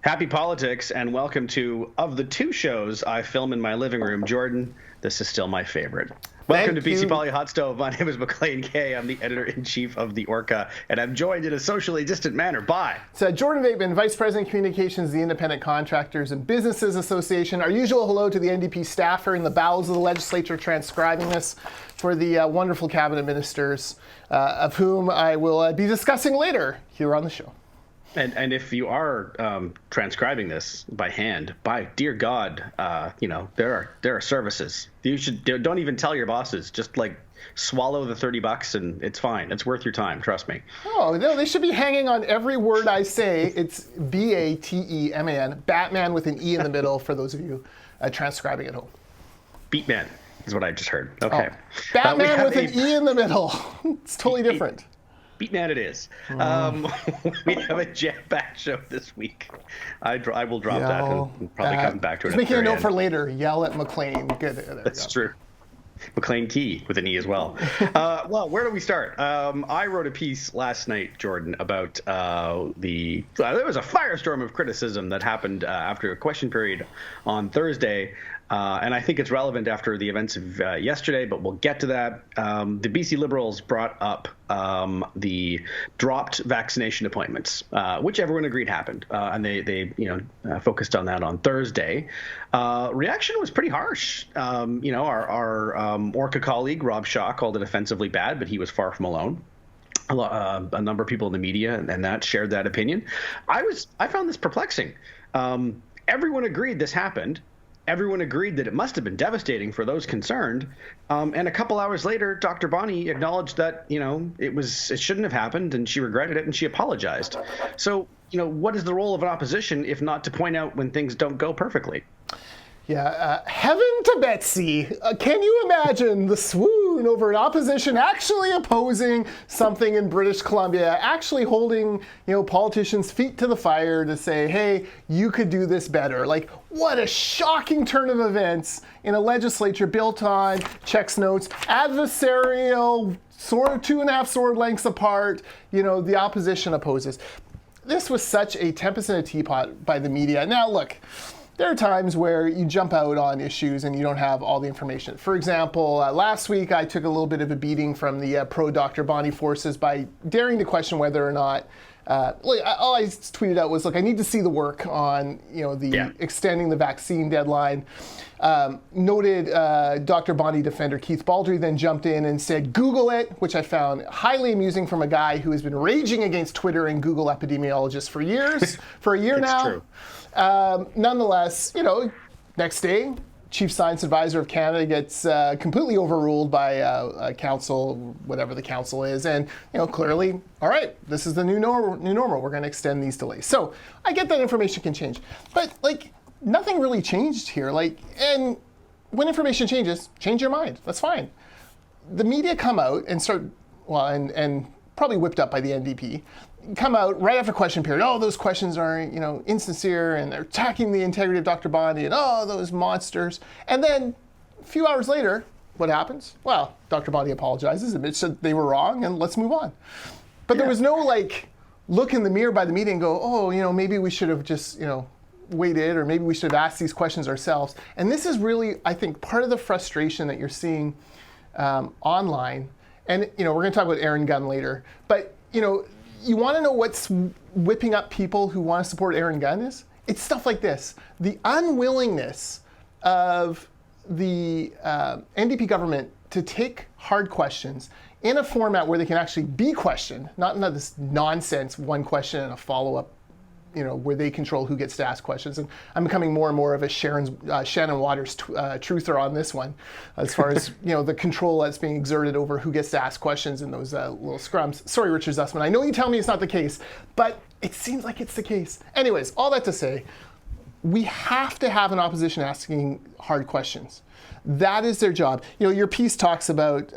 Happy politics, and welcome to, of the two shows I film in my living room, Jordan, this is still my favorite. Welcome to BC Poly Hot Stove. My name is Maclean K. I'm the editor-in-chief of The Orca, and I'm joined in a socially distant manner by... It's Jordan Vateman, Vice President of Communications, the Independent Contractors and Businesses Association. Our usual hello to the NDP staffer in the bowels of the legislature transcribing this for the wonderful cabinet ministers, of whom I will be discussing later here on the show. And if you are transcribing this by hand, by dear God, there are services. Don't even tell your bosses. Just swallow the $30 and it's fine. It's worth your time. Trust me. Oh no, they should be hanging on every word I say. It's Bateman, Batman with an E in the middle. For those of you transcribing at home. Beatman is what I just heard. Okay. Oh. Batman with an E in the middle. It's totally different. Beatman it is. We have a jam-packed show this week. I will drop that and probably come back to it. Just making a note for later. Yell at Maclean. Good. That's true. Maclean Key with an E as well. Well, where do we start? I wrote a piece last night, Jordan, about there was a firestorm of criticism that happened after a question period on Thursday. And I think it's relevant after the events of yesterday, but we'll get to that. The BC Liberals brought up the dropped vaccination appointments, which everyone agreed happened, and they focused on that on Thursday. Reaction was pretty harsh. Our Orca colleague Rob Shaw called it offensively bad, but he was far from alone. A number of people in the media and that shared that opinion. I found this perplexing. Everyone agreed this happened. Everyone agreed that it must have been devastating for those concerned. And a couple hours later, Dr. Bonnie acknowledged that, it shouldn't have happened, and she regretted it, and she apologized. So, what is the role of an opposition if not to point out when things don't go perfectly? Yeah, heaven to Betsy. Can you imagine the swoon over an opposition actually opposing something in British Columbia, actually holding, politicians' feet to the fire to say, hey, you could do this better. What a shocking turn of events in a legislature built on checks notes, adversarial, sort of 2.5 sword lengths apart, the opposition opposes. This was such a tempest in a teapot by the media. Now, look, there are times where you jump out on issues and you don't have all the information. For example, last week I took a little bit of a beating from the pro-Dr. Bonnie forces by daring to question whether or not, all I tweeted out was, I need to see the work on, extending the vaccine deadline. Noted Dr. Bonnie defender Keith Baldry then jumped in and said, Google it, which I found highly amusing from a guy who has been raging against Twitter and Google epidemiologists for years, for a year now. True. Nonetheless, next day, Chief Science Advisor of Canada gets completely overruled by council, whatever the council is, and clearly, all right, this is the new normal. We're going to extend these delays. So I get that information can change, but nothing really changed here. And when information changes, change your mind. That's fine. The media come out and start, and probably whipped up by the NDP. Come out right after question period. Oh, those questions are, insincere, and they're attacking the integrity of Dr. Bonnie, and those monsters. And then a few hours later, what happens? Well, Dr. Bonnie apologizes, admits that they were wrong, and let's move on. But there was no look in the mirror by the media and go, maybe we should have just, waited, or maybe we should have asked these questions ourselves. And this is really, I think, part of the frustration that you're seeing online. And, we're going to talk about Aaron Gunn later. But, you want to know what's whipping up people who want to support Aaron Gunn is? It's stuff like this. The unwillingness of the NDP government to take hard questions in a format where they can actually be questioned, not this nonsense, one question and a follow-up, where they control who gets to ask questions. And I'm becoming more and more of a Shannon Waters truther on this one, as far as the control that's being exerted over who gets to ask questions in those little scrums. Sorry, Richard Zussman. I know you tell me it's not the case, but it seems like it's the case. Anyways, all that to say, we have to have an opposition asking hard questions. That is their job. Your piece talks about,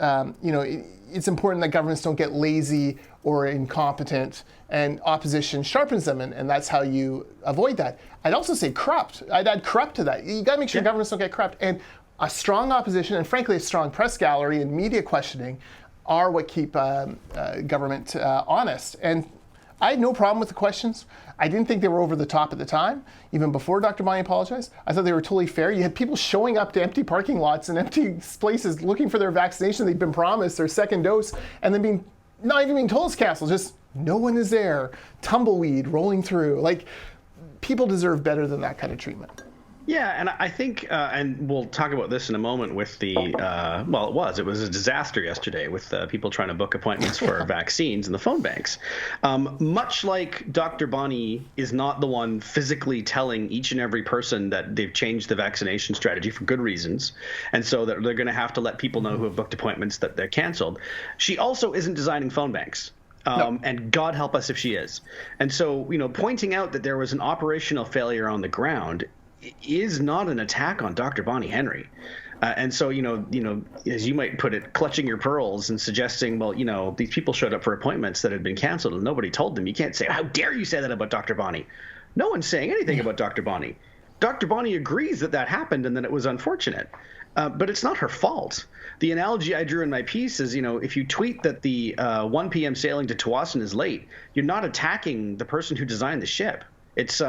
it's important that governments don't get lazy or incompetent, and opposition sharpens them, and that's how you avoid that. I'd also say corrupt. I'd add corrupt to that. You got to make sure governments don't get corrupt. And a strong opposition, and frankly, a strong press gallery and media questioning are what keep government honest. And I had no problem with the questions. I didn't think they were over the top at the time, even before Dr. Bonnie apologized. I thought they were totally fair. You had people showing up to empty parking lots and empty places looking for their vaccination they'd been promised, their second dose, and then not even being told it's canceled, just no one is there, tumbleweed rolling through. Like, people deserve better than that kind of treatment. Yeah, and I think, and we'll talk about this in a moment with the, it was a disaster yesterday with people trying to book appointments for vaccines in the phone banks. Much like Dr. Bonnie is not the one physically telling each and every person that they've changed the vaccination strategy for good reasons, and so that they're going to have to let people know who have booked appointments that they're canceled, she also isn't designing phone banks. No. And God help us if she is. And so, pointing out that there was an operational failure on the ground is not an attack on Dr. Bonnie Henry. And so, as you might put it, clutching your pearls and suggesting, well, these people showed up for appointments that had been canceled and nobody told them. You can't say, how dare you say that about Dr. Bonnie? No one's saying anything about Dr. Bonnie. Dr. Bonnie agrees that happened and that it was unfortunate. But it's not her fault. The analogy I drew in my piece is, if you tweet that the 1 p.m. sailing to Tawasin is late, you're not attacking the person who designed the ship. It's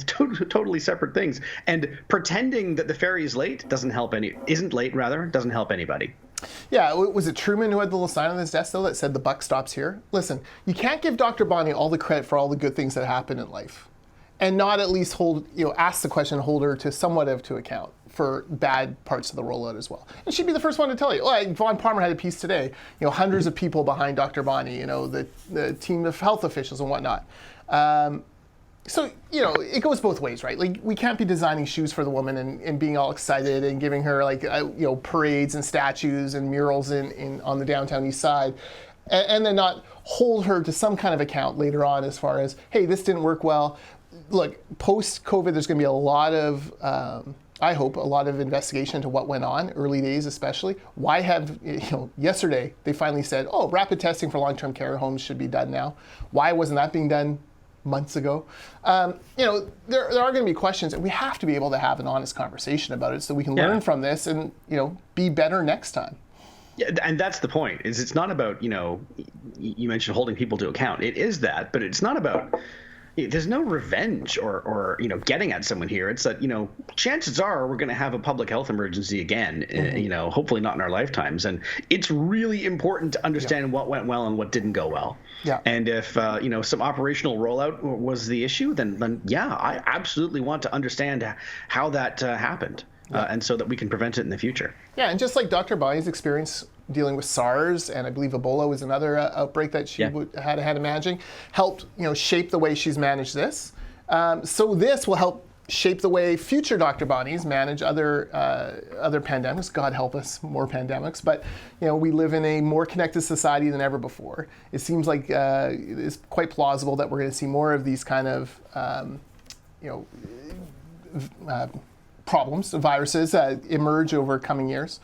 totally separate things. And pretending that the ferry is late doesn't help anybody. Yeah, was it Truman who had the little sign on his desk, though, that said the buck stops here? Listen, you can't give Dr. Bonnie all the credit for all the good things that happen in life and not at least ask the question, hold her to somewhat to account for bad parts of the rollout as well. And she'd be the first one to tell you. Vaughn Palmer had a piece today, hundreds of people behind Dr. Bonnie, the team of health officials and whatnot. So, it goes both ways, right? Like, we can't be designing shoes for the woman and being all excited and giving her parades and statues and murals on the downtown east side and then not hold her to some kind of account later on as far as, hey, this didn't work well. Look, post-COVID, there's going to be a lot of, I hope, a lot of investigation into what went on, early days especially. Why have, yesterday they finally said, rapid testing for long-term care homes should be done now. Why wasn't that being done months ago? There are going to be questions, and we have to be able to have an honest conversation about it so we can learn from this and, be better next time. Yeah, and that's the point. It's not about, you mentioned holding people to account. It is that, but it's not about. There's no revenge or getting at someone here. It's that, chances are we're going to have a public health emergency again, hopefully not in our lifetimes. And it's really important to understand what went well and what didn't go well. Yeah. And if, some operational rollout was the issue, then I absolutely want to understand how that happened. And so that we can prevent it in the future. Yeah, and just like Dr. Bonnie's experience dealing with SARS, and I believe Ebola was another outbreak that she had managing, helped shape the way she's managed this. So this will help shape the way future Dr. Bonnies manage other pandemics. God help us, more pandemics. But we live in a more connected society than ever before. It seems like it's quite plausible that we're going to see more of these kind of problems, viruses emerge over coming years.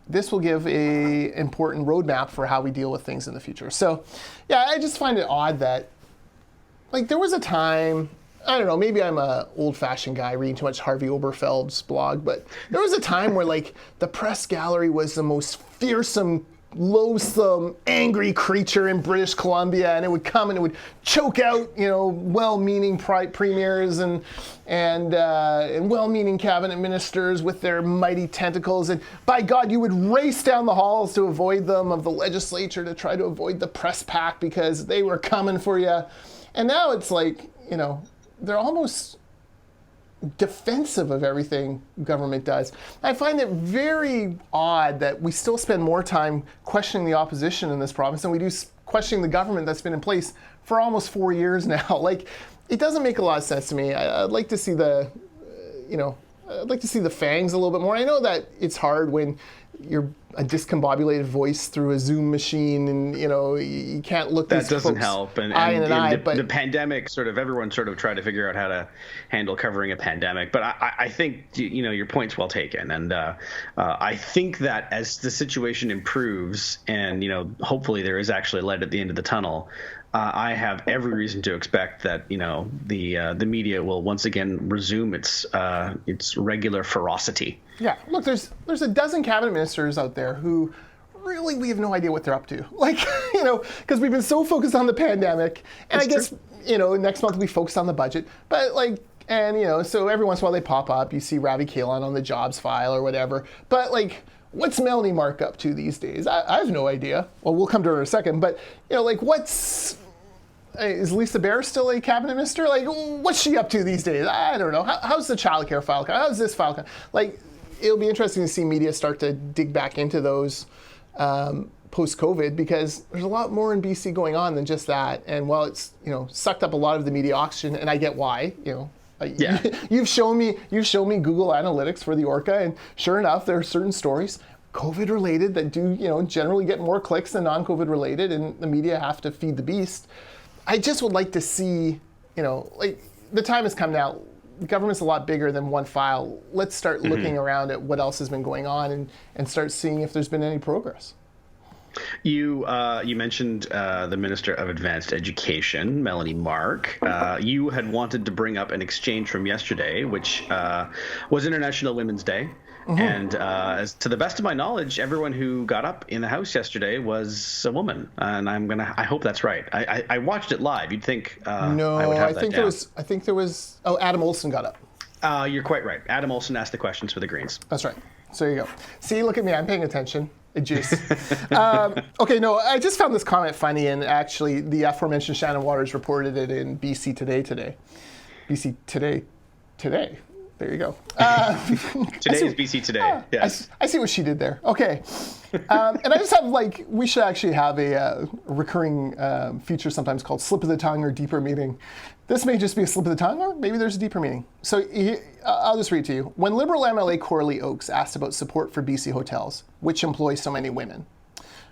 This will give a important roadmap for how we deal with things in the future. So, I just find it odd that, there was a time, I don't know, maybe I'm a old-fashioned guy reading too much Harvey Oberfeld's blog, but there was a time where, the press gallery was the most fearsome, loathsome, angry creature in British Columbia, and it would come and it would choke out, well-meaning premiers and well-meaning cabinet ministers with their mighty tentacles. And by God, you would race down the halls to avoid them of the legislature to try to avoid the press pack because they were coming for you. And now it's they're almost defensive of everything government does. I find it very odd that we still spend more time questioning the opposition in this province than we do questioning the government that's been in place for almost 4 years now. It doesn't make a lot of sense to me. I'd like to see I'd like to see the fangs a little bit more. I know that it's hard when you're a discombobulated voice through a Zoom machine and, you can't look that doesn't help. And the pandemic everyone tried to figure out how to handle covering a pandemic. But I think, your point's well taken. And I think that as the situation improves and, hopefully there is actually light at the end of the tunnel, I have every reason to expect that the media will once again resume its regular ferocity. Yeah, look, there's a dozen cabinet ministers out there who really we have no idea what they're up to. Like, because we've been so focused on the pandemic, and I guess, next month we focus on the budget, but like, and so every once in a while they pop up. You see Ravi Kahlon on the jobs file or whatever. But like, what's Melanie Mark up to these days? I have no idea. Well, we'll come to her in a second. But like, is Lisa Bear still a cabinet minister? Like, what's she up to these days? I don't know. How's the childcare file? How's this file? Like, it'll be interesting to see media start to dig back into those post-COVID, because there's a lot more in BC going on than just that. And while it's sucked up a lot of the media oxygen, and I get why. Yeah. You've shown me Google Analytics for the Orca, and sure enough, there are certain stories COVID related that do generally get more clicks than non-COVID related, and the media have to feed the beast. I just would like to see, like, the time has come now. The government's a lot bigger than one file. Let's start looking around at what else has been going on and start seeing if there's been any progress. You mentioned the Minister of Advanced Education, Melanie Mark. You had wanted to bring up an exchange from yesterday, which was International Women's Day. And as to the best of my knowledge, everyone who got up in the House yesterday was a woman, and I hope that's right. I watched it live. You'd think no, I would have I that think down. there was. Oh, Adam Olsen got up. You're quite right. Adam Olsen asked the questions for the Greens. That's right. So there you go. See, look at me. I'm paying attention. Juice. Okay, no, I just found this comment funny, and actually, the aforementioned Shannon Waters reported it in BC today. BC Today. There you go. Today is BC Today. Yes. I see what she did there. Okay. And I just have, we should actually have a recurring feature sometimes called Slip of the Tongue or Deeper Meaning. This may just be a slip of the tongue, or maybe there's a deeper meaning. So I'll just read to you. When Liberal MLA Corley Oakes asked about support for BC hotels, which employ so many women,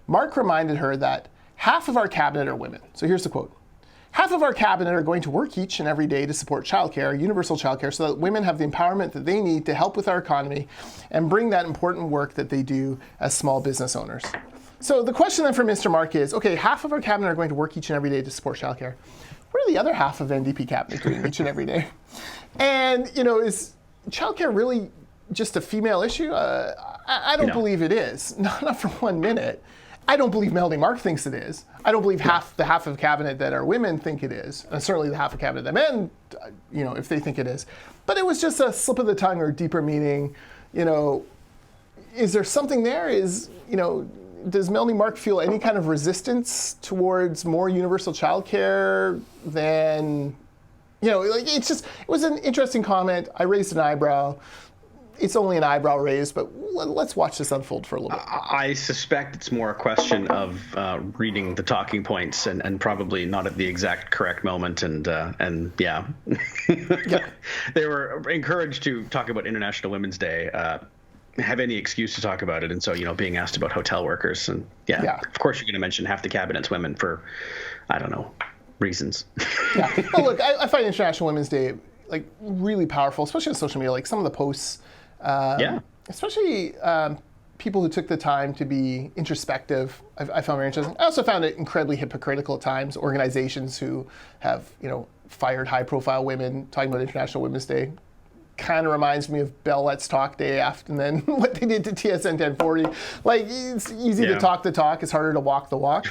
Mark reminded her that half of our cabinet are women. So here's the quote. Half of our cabinet are going to work each and every day to support childcare, universal childcare, so that women have the empowerment that they need to help with our economy and bring that important work that they do as small business owners. So the question then for Mr. Mark is, okay, half of our cabinet are going to work each and every day to support childcare. What are the other half of NDP cabinet doing each and every day? And, is childcare really just a female issue? I don't believe it is. Not for 1 minute. I don't believe Melanie Mark thinks it is. I don't believe the half of cabinet that are women think it is. And certainly the half of cabinet that men, if they think it is. But it was just a slip of the tongue or deeper meaning. Is there something there? Does Melanie Mark feel any kind of resistance towards more universal childcare than, it was an interesting comment. I raised an eyebrow. It's only an eyebrow raised, but let's watch this unfold for a little bit. I suspect it's more a question of reading the talking points and probably not at the exact correct moment. And yeah. They were encouraged to talk about International Women's Day, have any excuse to talk about it. And so, being asked about hotel workers, and of course you're going to mention half the cabinet's women for, I don't know, reasons. Yeah. Well, look, I find International Women's Day really powerful, especially on social media. Some of the posts, especially people who took the time to be introspective, I found very interesting. I also found it incredibly hypocritical at times. Organizations who have, fired high-profile women talking about International Women's Day kind of reminds me of Bell Let's Talk Day after, and then what they did to TSN 1040. It's easy to talk the talk. It's harder to walk the walk.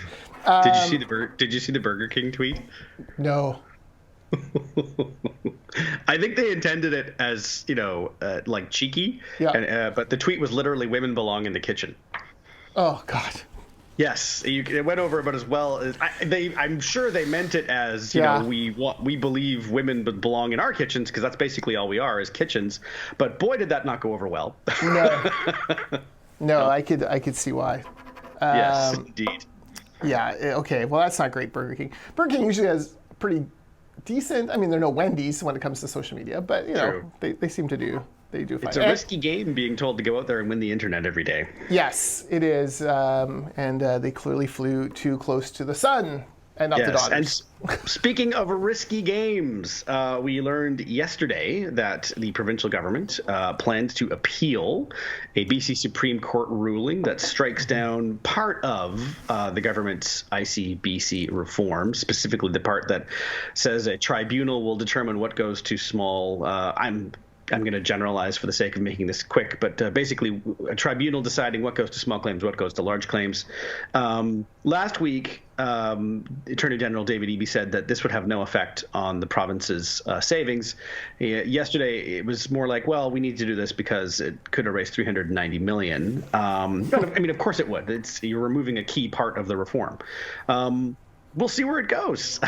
Did you see the Burger King tweet? No. I think they intended it as cheeky, but the tweet was literally "Women belong in the kitchen." Oh God. Yes, it went over about as well as I'm sure they meant it as we believe women belong in our kitchens, because that's basically all we are, is kitchens. But boy, did that not go over well. No, I could see why. Yes, indeed. Yeah. Okay. Well, that's not great. Burger King. Burger King usually has pretty decent. I mean, they're no Wendy's when it comes to social media, but they seem to do. They do fine. It's a risky game being told to go out there and win the internet every day. Yes, it is. And they clearly flew too close to the sun and not the daughters. And speaking of risky games, we learned yesterday that the provincial government plans to appeal a BC Supreme Court ruling that strikes down part of the government's ICBC reform, specifically the part that says a tribunal will determine what goes to small, I'm I'm going to generalize for the sake of making this quick, but basically a tribunal deciding what goes to small claims, what goes to large claims. Last week, Attorney General David Eby said that this would have no effect on the province's savings. Yesterday, it was more like, well, we need to do this because it could erase $390 million. I mean, of course it would. You're removing a key part of the reform. We'll see where it goes.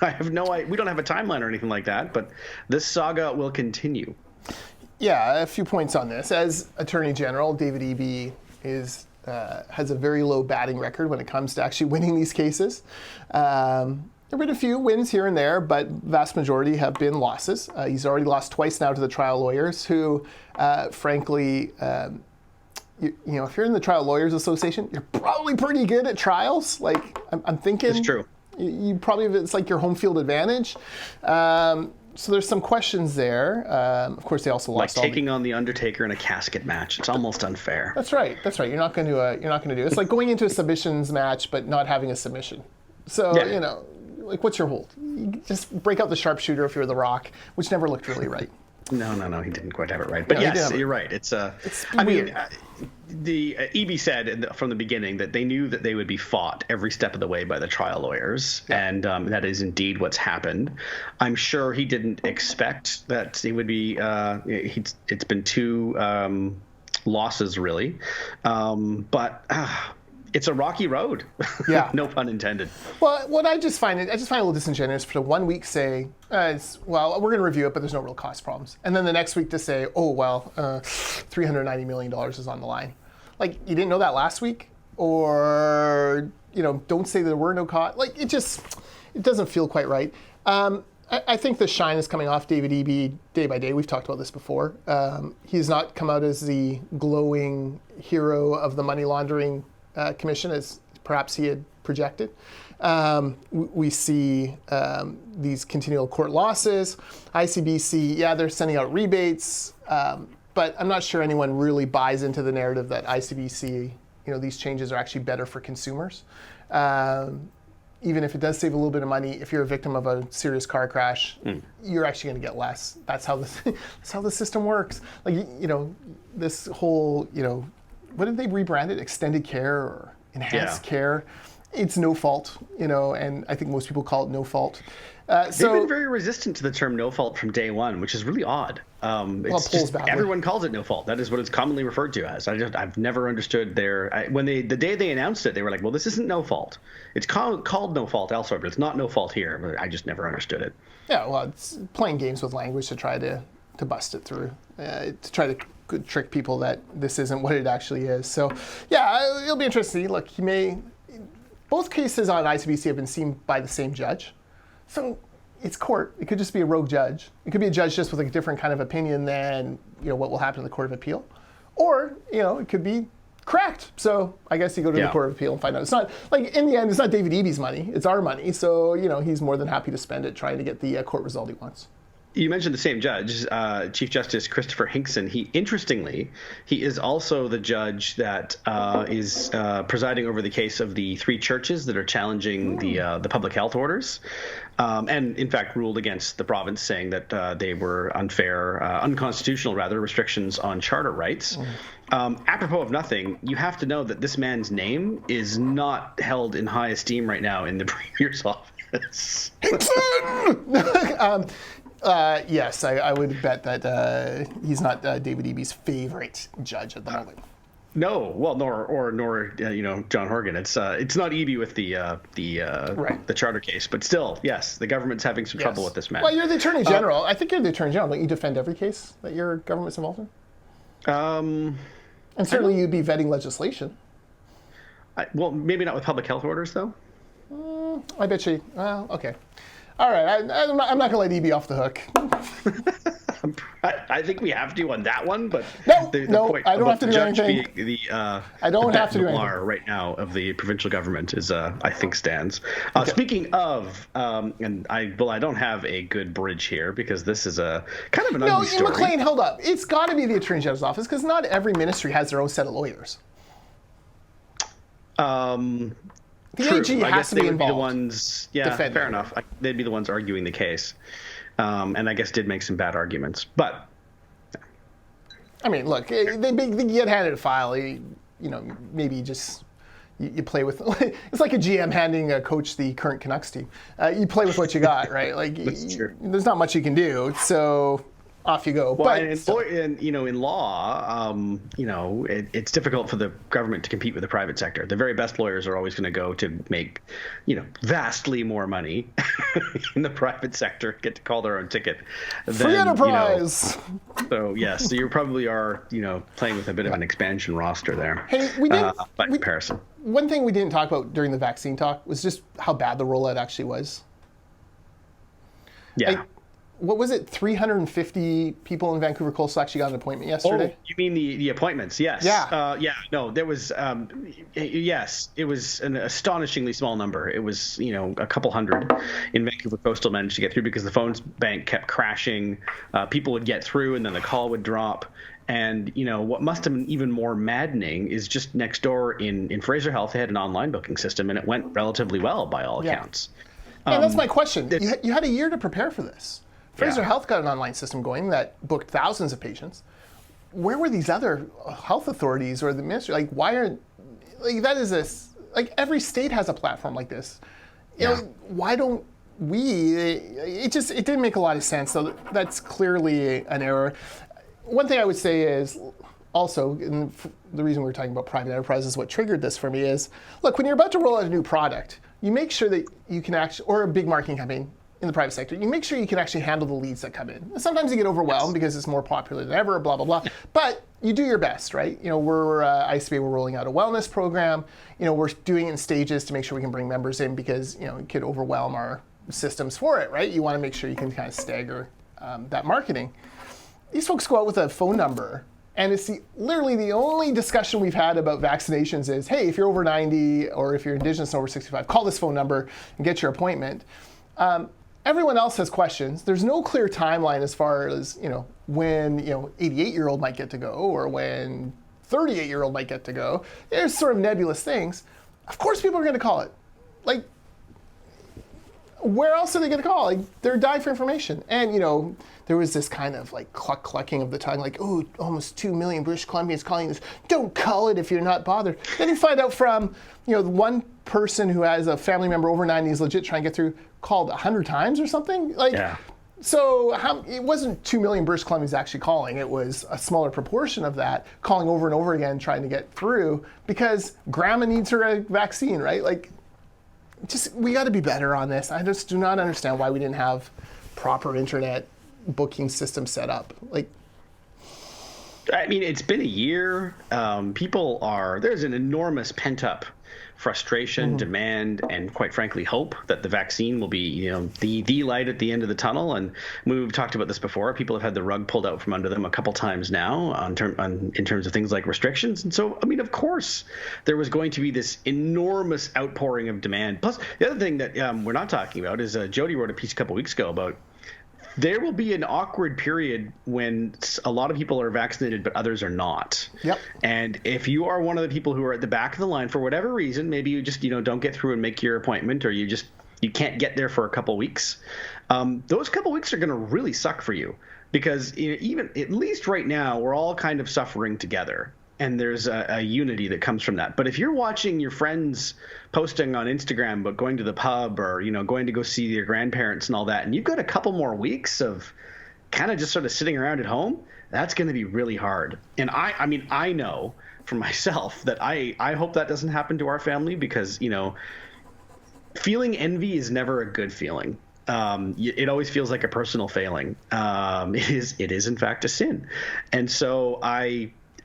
I have no idea. We don't have a timeline or anything like that, but this saga will continue. Yeah, a few points on this. As Attorney General, David Eby has a very low batting record when it comes to actually winning these cases. There have been a few wins here and there, but vast majority have been losses. He's already lost twice now to the trial lawyers who, frankly, you know, if you're in the Trial Lawyers Association, you're probably pretty good at trials. Like, I'm thinking. It's true. You probably, it's like your home field advantage. So there's some questions there. Of course, they also lost. Like taking on the Undertaker in a casket match. It's almost unfair. That's right. You're not going to do it. It's like going into a submissions match but not having a submission. So you know, like, what's your hold? You just break out the sharpshooter if you're The Rock, which never looked really right. No, he didn't quite have it right. But no, yes, you're right. It's I mean, the EB said from the beginning that they knew that they would be fought every step of the way by the trial lawyers, and that is indeed what's happened. I'm sure he didn't expect that he would be. It's been two losses really, but. It's a rocky road. Yeah. No pun intended. Well, what I just find a little disingenuous for 1 week say, well, we're going to review it, but there's no real cost problems. And then the next week to say, oh, well, $390 million is on the line. Like, you didn't know that last week? Or, you know, don't say there were no costs. Like, it doesn't feel quite right. I think the shine is coming off David Eby day by day. We've talked about this before. He's not come out as the glowing hero of the money laundering commission as perhaps he had projected. We see these continual court losses. ICBC, they're sending out rebates, but I'm not sure anyone really buys into the narrative that ICBC, you know, these changes are actually better for consumers. Even if it does save a little bit of money, if you're a victim of a serious car crash, you're actually going to get less. That's how the system works. Like, you know, this whole, you know, what did they rebrand it? Extended care or enhanced care? It's no fault, you know, and I think most people call it no fault. They've been very resistant to the term no fault from day one, which is really odd. It's just, everyone calls it no fault. That is what it's commonly referred to as. I've never understood the day they announced it, they were like, well, this isn't no fault. It's called no fault elsewhere, but it's not no fault here. But I just never understood it. Yeah, well, it's playing games with language to try to bust it through, to try to trick people that this isn't what it actually is. So, yeah, it'll be interesting. Look, both cases on ICBC have been seen by the same judge. So it's court. It could just be a rogue judge. It could be a judge just with a different kind of opinion than, you know, what will happen in the Court of Appeal. Or, you know, it could be correct. So I guess you go to the Court of Appeal and find out. It's not, like, in the end, it's not David Eby's money. It's our money. So, you know, he's more than happy to spend it trying to get the court result he wants. You mentioned the same judge, Chief Justice Christopher Hinkson. Interestingly, he is also the judge that is presiding over the case of the 3 churches that are challenging the public health orders, and in fact ruled against the province, saying that they were unconstitutional restrictions on charter rights. Apropos of nothing, you have to know that this man's name is not held in high esteem right now in the Premier's office. Hinkson! Yes, I would bet that he's not David Eby's favorite judge at the moment. No, well, nor you know, John Horgan. It's not Eby with the charter case, but still, yes, the government's having some trouble with this man. Well, you're the Attorney General. I think you're the Attorney General. Don't you defend every case that your government's involved in? And certainly you'd be vetting legislation. Well, maybe not with public health orders, though. I bet you. Well, okay. All right, I'm not going to let Eby off the hook. I think we have to on that one, but the point I don't have to do anything. I don't have to do anything. Right now of the provincial government is, I think, stands. Okay. Speaking of, and I don't have a good bridge here because this is a kind of an ugly story. No, Maclean, hold up. It's got to be the Attorney General's office because not every ministry has their own set of lawyers. The True. AG has to be involved. Be the ones, fair enough. They'd be the ones arguing the case, and I guess did make some bad arguments. But I mean, look, they get handed a file. Maybe just you play with. It's like a GM handing a coach the current Canucks team. You play with what you got, right? Like, there's not much you can do. So off you go. Well, but in law, it's difficult for the government to compete with the private sector. The very best lawyers are always going to go to make, vastly more money in the private sector, get to call their own ticket. Free enterprise. So yes, so you probably are, playing with a bit of an expansion roster there. Hey, we did by comparison. One thing we didn't talk about during the vaccine talk was just how bad the rollout actually was. Yeah. What was it? 350 people in Vancouver Coastal actually got an appointment yesterday. Oh, you mean the appointments? Yes. Yeah. No, there was. Yes, it was an astonishingly small number. It was, a couple hundred in Vancouver Coastal managed to get through because the phone bank kept crashing. People would get through and then the call would drop. And, what must have been even more maddening is just next door in Fraser Health, they had an online booking system and it went relatively well by all accounts. Yeah, that's my question. You had a year to prepare for this. Fraser Health got an online system going that booked thousands of patients. Where were these other health authorities or the ministry? Like, why aren't, that is every state has a platform like this. Why don't we? It didn't make a lot of sense. So that's clearly an error. One thing I would say is also, and the reason we're talking about private enterprise is what triggered this for me is, look, when you're about to roll out a new product, you make sure that you can actually, or a big marketing campaign, in the private sector, you make sure you can actually handle the leads that come in. Sometimes you get overwhelmed because it's more popular than ever, blah, blah, blah. But you do your best, right? We're ICBC, we're rolling out a wellness program. We're doing it in stages to make sure we can bring members in because, it could overwhelm our systems for it, right? You want to make sure you can kind of stagger that marketing. These folks go out with a phone number, and it's literally the only discussion we've had about vaccinations is, hey, if you're over 90 or if you're Indigenous and over 65, call this phone number and get your appointment. Everyone else has questions. There's no clear timeline as far as, when, 88-year-old might get to go or when 38-year-old might get to go. There's sort of nebulous things. Of course people are going to call it. Like, where else are they going to call? Like, they're dying for information. And, there was this kind of clucking of the tongue, like, oh, almost 2 million British Columbians calling this. Don't call it if you're not bothered. Then you find out from, the one person who has a family member over 90 is legit trying to get through, called 100 times or something. So it wasn't 2 million British Columbians actually calling. It was a smaller proportion of that calling over and over again, trying to get through because grandma needs her vaccine, right? We got to be better on this. I just do not understand why we didn't have proper internet booking system set up. I mean, it's been a year. There's an enormous pent-up frustration, demand, and quite frankly, hope that the vaccine will be, the light at the end of the tunnel. And we've talked about this before. People have had the rug pulled out from under them a couple times now in terms of things like restrictions. And so, I mean, of course, there was going to be this enormous outpouring of demand. Plus, the other thing that we're not talking about is Jody wrote a piece a couple weeks ago about there will be an awkward period when a lot of people are vaccinated, but others are not. Yep. And if you are one of the people who are at the back of the line for whatever reason, maybe you just, don't get through and make your appointment, or you can't get there for a couple weeks. Those couple weeks are going to really suck for you because even at least right now, we're all kind of suffering together. And there's a unity that comes from that. But if you're watching your friends posting on Instagram about going to the pub or, going to go see your grandparents and all that, and you've got a couple more weeks of kind of just sort of sitting around at home, that's going to be really hard. And I know for myself that I hope that doesn't happen to our family because, feeling envy is never a good feeling. It always feels like a personal failing. It is in fact a sin. And so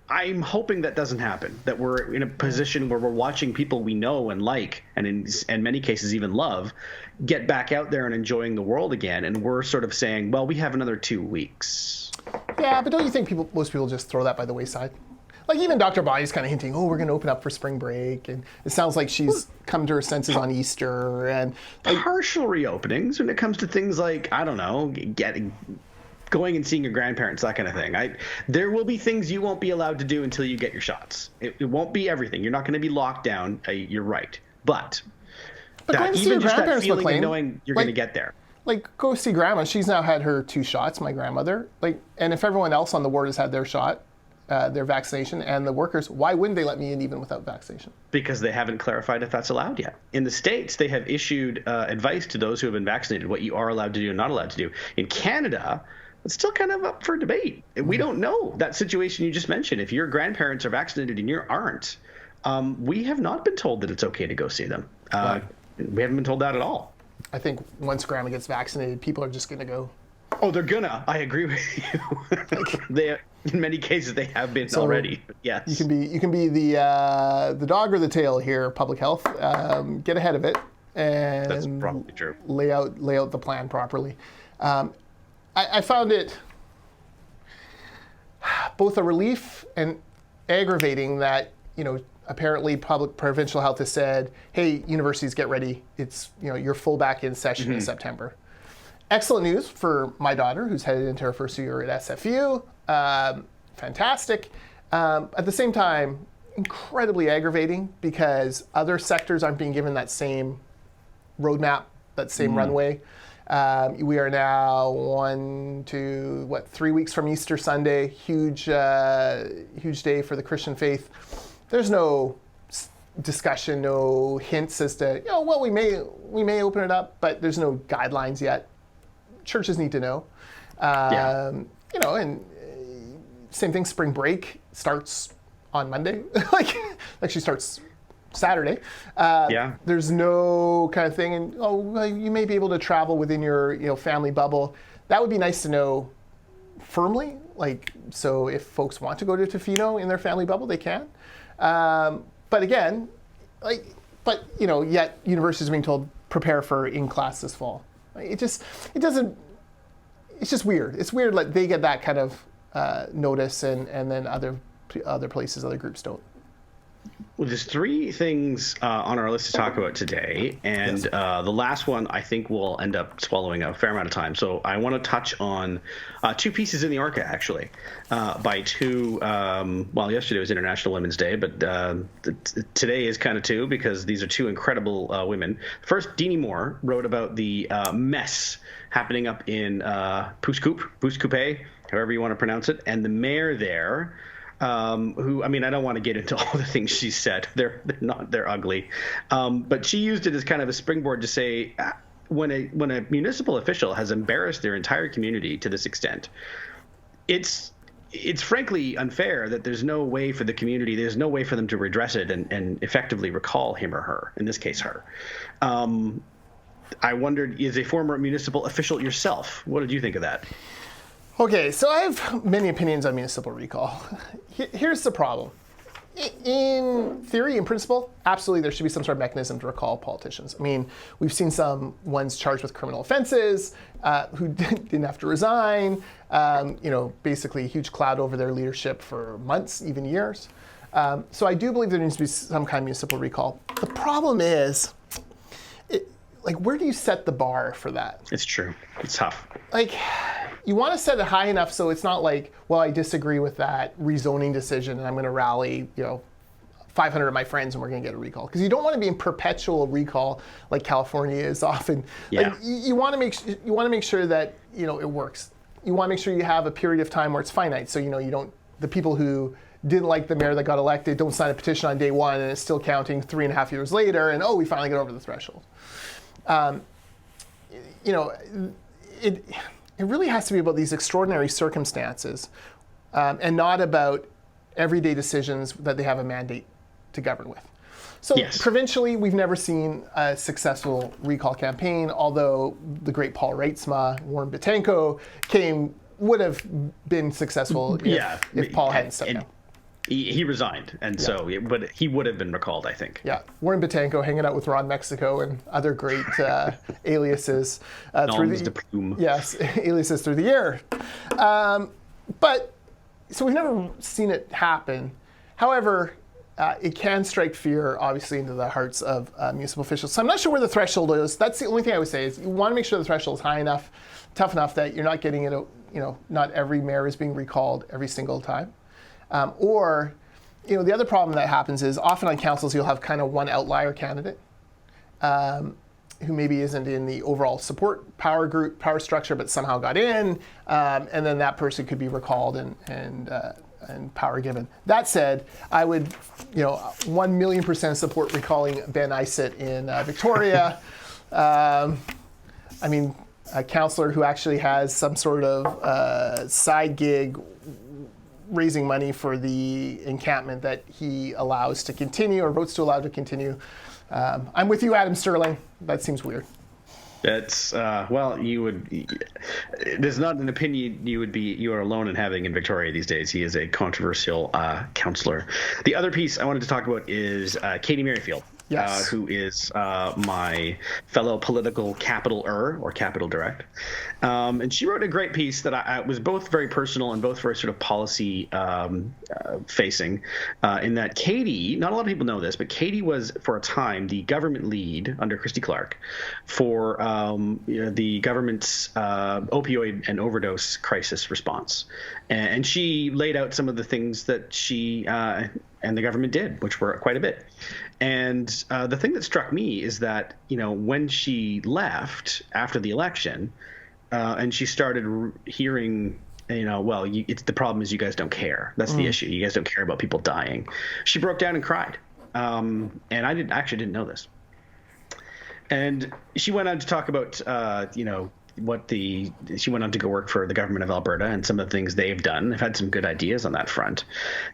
I'm hoping that doesn't happen, that we're in a position where we're watching people we know and like, and in many cases even love, get back out there and enjoying the world again. And we're sort of saying, well, we have another 2 weeks. Yeah, but don't you think most people just throw that by the wayside? Even Dr. Body's kind of hinting, we're going to open up for spring break. And it sounds like she's come to her senses on Easter. And partial reopenings when it comes to things like, I don't know, going and seeing your grandparents, that kind of thing. There will be things you won't be allowed to do until you get your shots. It won't be everything. You're not going to be locked down. You're right. But going to see your grandparents, that feeling Maclean, of knowing you're going to get there. Go see grandma. She's now had her 2 shots, my grandmother. And if everyone else on the ward has had their shot, their vaccination, and the workers, why wouldn't they let me in even without vaccination? Because they haven't clarified if that's allowed yet. In the States, they have issued advice to those who have been vaccinated, what you are allowed to do and not allowed to do. In Canada, it's still kind of up for debate. We don't know that situation you just mentioned. If your grandparents are vaccinated and you aren't, we have not been told that it's okay to go see them. Right. We haven't been told that at all. I think once grandma gets vaccinated, people are just going to go. Oh, they're gonna. I agree with you. They, in many cases, they have been already. Yes. You can be the dog or the tail here, public health. Get ahead of it and That's probably true. Lay out the plan properly. I found it both a relief and aggravating that, apparently provincial health has said, hey, universities, get ready. It's, you're full back in session in September. Excellent news for my daughter, who's headed into her first year at SFU. Fantastic. At the same time, incredibly aggravating because other sectors aren't being given that same roadmap, that same runway. We are now 3 weeks from Easter Sunday. Huge day for the Christian faith. There's no discussion, no hints as to, we may open it up, but there's no guidelines yet. Churches need to know. And same thing, spring break starts on Monday. Actually starts Saturday. There's no kind of thing, and you may be able to travel within your family bubble. That would be nice to know firmly. So if folks want to go to Tofino in their family bubble, they can. But again, yet universities are being told prepare for in class this fall. It's just weird. It's weird that they get that kind of notice and then other places, other groups don't. Well, there's three things on our list to talk about today, and the last one I think will end up swallowing a fair amount of time. So I want to touch on two pieces in the Orca, actually, by two. Yesterday was International Women's Day, but today is kind of two because these are two incredible women. First, Deanie Moore wrote about the mess happening up in Puscoop, however you want to pronounce it, and the mayor there. Who, I don't want to get into all the things she said. They're ugly. But she used it as kind of a springboard to say, when a municipal official has embarrassed their entire community to this extent, it's frankly unfair that there's no way for the community, there's no way for them to redress it and effectively recall him or her, in this case, her. I wondered, as a former municipal official yourself, what did you think of that? Okay, so I have many opinions on municipal recall. Here's the problem. In theory, in principle, absolutely there should be some sort of mechanism to recall politicians. We've seen some ones charged with criminal offenses who didn't have to resign, basically a huge cloud over their leadership for months, even years. So I do believe there needs to be some kind of municipal recall. The problem is, where do you set the bar for that? It's true. It's tough. You want to set it high enough so it's not I disagree with that rezoning decision and I'm going to rally, 500 of my friends and we're going to get a recall. Because you don't want to be in perpetual recall like California is often. Yeah. You want to make sure that, it works. You want to make sure you have a period of time where it's finite. So, the people who didn't like the mayor that got elected don't sign a petition on day one and it's still counting 3.5 years later and, we finally got over the threshold. It really has to be about these extraordinary circumstances and not about everyday decisions that they have a mandate to govern with. So provincially, we've never seen a successful recall campaign, although the great Paul Reitsma, Warren Bitenko would have been successful if Paul hadn't stepped down. He resigned, and but he would have been recalled, I think. Yeah, Warren Bitenko hanging out with Ron Mexico and other great aliases aliases through the year. So we've never seen it happen. However, it can strike fear, obviously, into the hearts of municipal officials. So I'm not sure where the threshold is. That's the only thing I would say is you want to make sure the threshold is high enough, tough enough that you're not getting it. Not every mayor is being recalled every single time. The other problem that happens is often on councils you'll have kind of one outlier candidate who maybe isn't in the overall support power structure, but somehow got in, and then that person could be recalled and and power given. That said, I would, 1,000,000% support recalling Ben Isett in Victoria. I mean, a councillor who actually has some sort of side gig raising money for the encampment that he allows to continue or votes to allow to continue. I'm with you, Adam Sterling. That seems weird. That's you would. There's not an opinion you are alone in having in Victoria these days. He is a controversial councillor. The other piece I wanted to talk about is Katie Maryfield. Yes. Who is my fellow political capital-er or capital direct. And she wrote a great piece that I was both very personal and both very sort of policy facing in that Katie, not a lot of people know this, but Katie was for a time the government lead under Christy Clark for the government's opioid and overdose crisis response. And she laid out some of the things that she and the government did, which were quite a bit. And the thing that struck me is that, when she left after the election and she started hearing, the problem is you guys don't care. That's the issue. You guys don't care about people dying. She broke down and cried. And I didn't know this. And she went on to talk about, she went on to go work for the government of Alberta and some of the things they've done. They've had some good ideas on that front.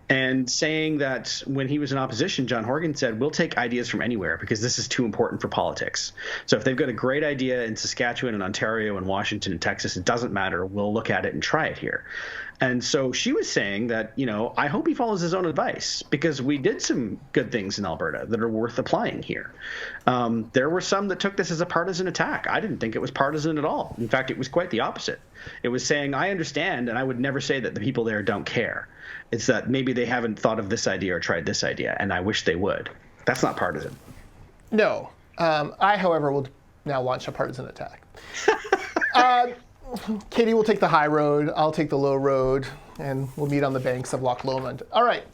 And saying that when he was in opposition, John Horgan said, we'll take ideas from anywhere because this is too important for politics. So if they've got a great idea in Saskatchewan and Ontario and Washington and Texas, it doesn't matter. We'll look at it and try it here. And so she was saying that, I hope he follows his own advice because we did some good things in Alberta that are worth applying here. There were some that took this as a partisan attack. I didn't think it was partisan at all. In fact, it was quite the opposite. It was saying, I understand, and I would never say that the people there don't care. It's that maybe they haven't thought of this idea or tried this idea, and I wish they would. That's not partisan. No. I, however, will now launch a partisan attack. Katie will take the high road, I'll take the low road, and we'll meet on the banks of Loch Lomond. All right.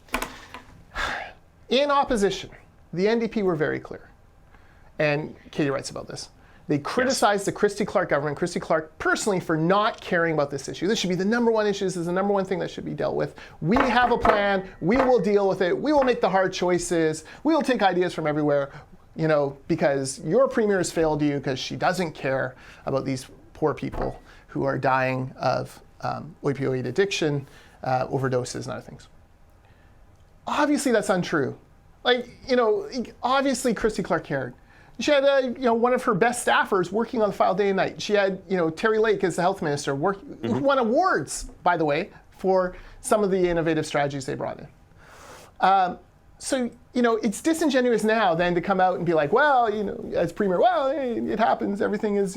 In opposition, the NDP were very clear. And Katie writes about this. They criticized the Christy Clark government, Christy Clark personally, for not caring about this issue. This should be the number one issue. This is the number one thing that should be dealt with. We have a plan. We will deal with it. We will make the hard choices. We will take ideas from everywhere, because your premier has failed you because she doesn't care about these poor people who are dying of opioid addiction, overdoses, and other things. Obviously, that's untrue. Obviously, Christy Clark cared. She had, one of her best staffers working on the file day and night. She had, Terry Lake as the health minister, who won awards, by the way, for some of the innovative strategies they brought in. So, it's disingenuous now then to come out and be like, well, as premier, well, hey, it happens. Everything is,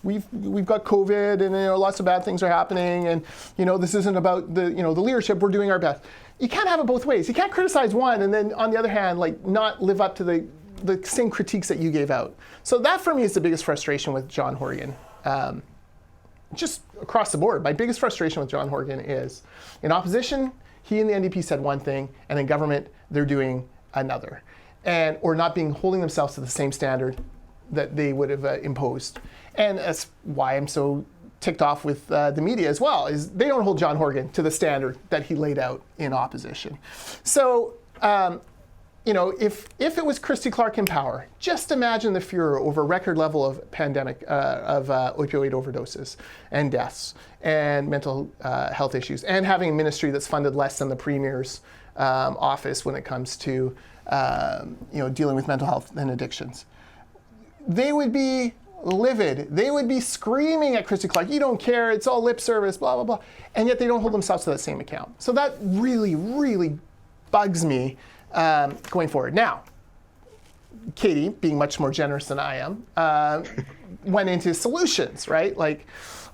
we've got COVID and lots of bad things are happening. And, this isn't about the leadership. We're doing our best. You can't have it both ways. You can't criticize one and then on the other hand, not live up to the same critiques that you gave out. So that for me is the biggest frustration with John Horgan. Just across the board, my biggest frustration with John Horgan is in opposition, he and the NDP said one thing, and in government, they're doing another. Or not holding themselves to the same standard that they would have imposed. And that's why I'm so ticked off with the media as well, is they don't hold John Horgan to the standard that he laid out in opposition. So, if it was Christy Clark in power, just imagine the furor over record level of pandemic, of opioid overdoses and deaths and mental health issues, and having a ministry that's funded less than the premier's office when it comes to dealing with mental health and addictions. They would be livid. They would be screaming at Christy Clark, you don't care, it's all lip service, blah, blah, blah. And yet they don't hold themselves to that same account. So that really, really bugs me going forward. Now, Katie, being much more generous than I am, went into solutions, right?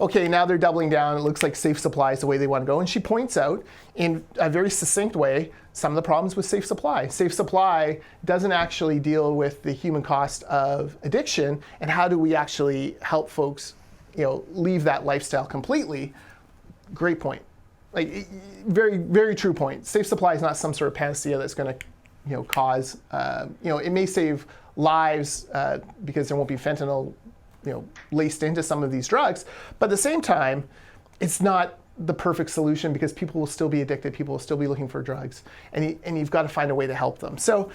Okay, now they're doubling down. It looks like safe supply is the way they want to go. And she points out in a very succinct way some of the problems with safe supply. Safe supply doesn't actually deal with the human cost of addiction and how do we actually help folks, leave that lifestyle completely. Great point. Very, very true point. Safe supply is not some sort of panacea that's going to, cause, it may save lives because there won't be fentanyl, laced into some of these drugs. But at the same time, it's not the perfect solution because people will still be addicted, people will still be looking for drugs, and you've got to find a way to help them. So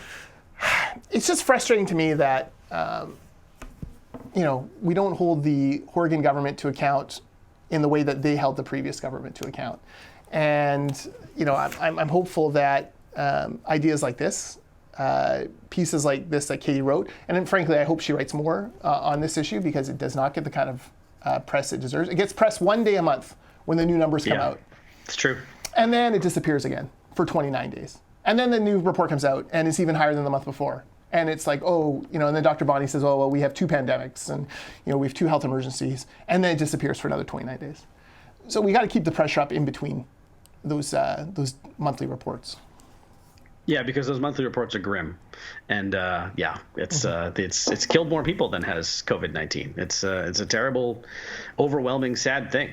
it's just frustrating to me that we don't hold the Oregon government to account in the way that they held the previous government to account. And I'm hopeful that ideas like this, pieces like this that Katie wrote, and then frankly I hope she writes more on this issue because it does not get the kind of press it deserves. It gets press one day a month when the new numbers come out. It's true. And then it disappears again for 29 days. And then the new report comes out and it's even higher than the month before. And it's like, and then Dr. Bonnie says, well, we have 2 pandemics and, we have 2 health emergencies. And then it disappears for another 29 days. So we got to keep the pressure up in between those monthly reports. Yeah, because those monthly reports are grim, and it's killed more people than has COVID-19. It's a terrible, overwhelming, sad thing.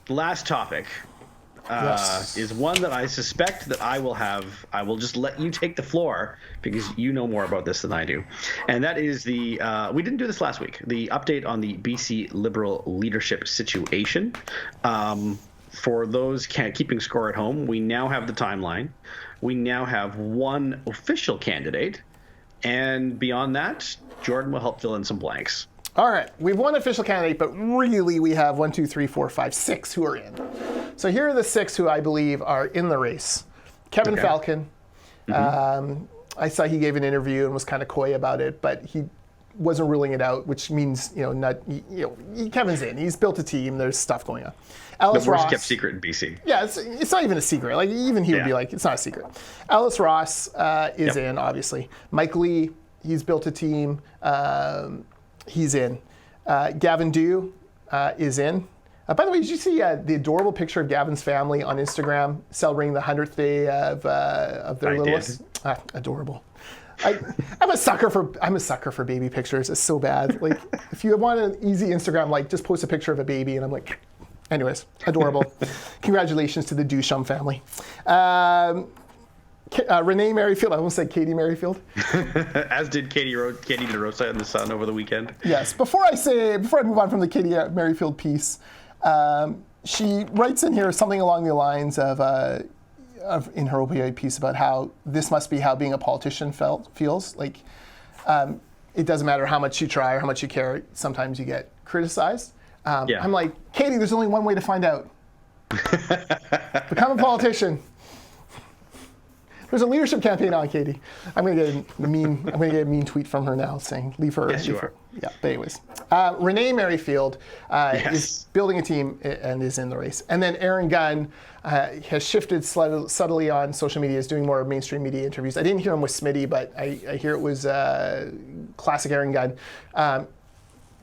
Last topic is one that I suspect that I will just let you take the floor because you know more about this than I do, and that is we didn't do this last week. The update on the BC Liberal leadership situation. For those keeping score at home, we now have the timeline. We now have one official candidate. And beyond that, Jordan will help fill in some blanks. All right. We have one official candidate, but really we have 1, 2, 3, 4, 5, 6 who are in. So here are the 6 who I believe are in the race. Kevin Falcon. Mm-hmm. I saw he gave an interview and was kind of coy about it, but he wasn't ruling it out, which means, Kevin's in. He's built a team. There's stuff going on. Alice the worst Ross, kept secret in BC. Yeah, it's not even a secret. Like even he would be like, it's not a secret. Alice Ross is in, obviously. Mike Lee, he's built a team. He's in. Gavin Dew is in. By the way, did you see the adorable picture of Gavin's family on Instagram celebrating the 100th day of their littlest? Adorable. I'm a sucker for baby pictures. It's so bad. Like if you want an easy Instagram, like just post a picture of a baby, and I'm like. Anyways, adorable. Congratulations to the Duchamp family. Renee Maryfield, I almost said Katie Maryfield. As did Katie DeRosa in the Sun over the weekend. Yes. Before I move on from the Katie Maryfield piece, she writes in here something along the lines of in her opioid piece about how this must be how being a politician feels. Like it doesn't matter how much you try or how much you care. Sometimes you get criticized. I'm like, Katie, there's only one way to find out. Become a politician. There's a leadership campaign on, Katie. I'm gonna get a mean tweet from her now saying, leave her. Yes, you are. Yeah, but anyways. Renee Maryfield is building a team and is in the race. And then Aaron Gunn has shifted subtly on social media, is doing more mainstream media interviews. I didn't hear him with Smitty, but I hear it was classic Aaron Gunn.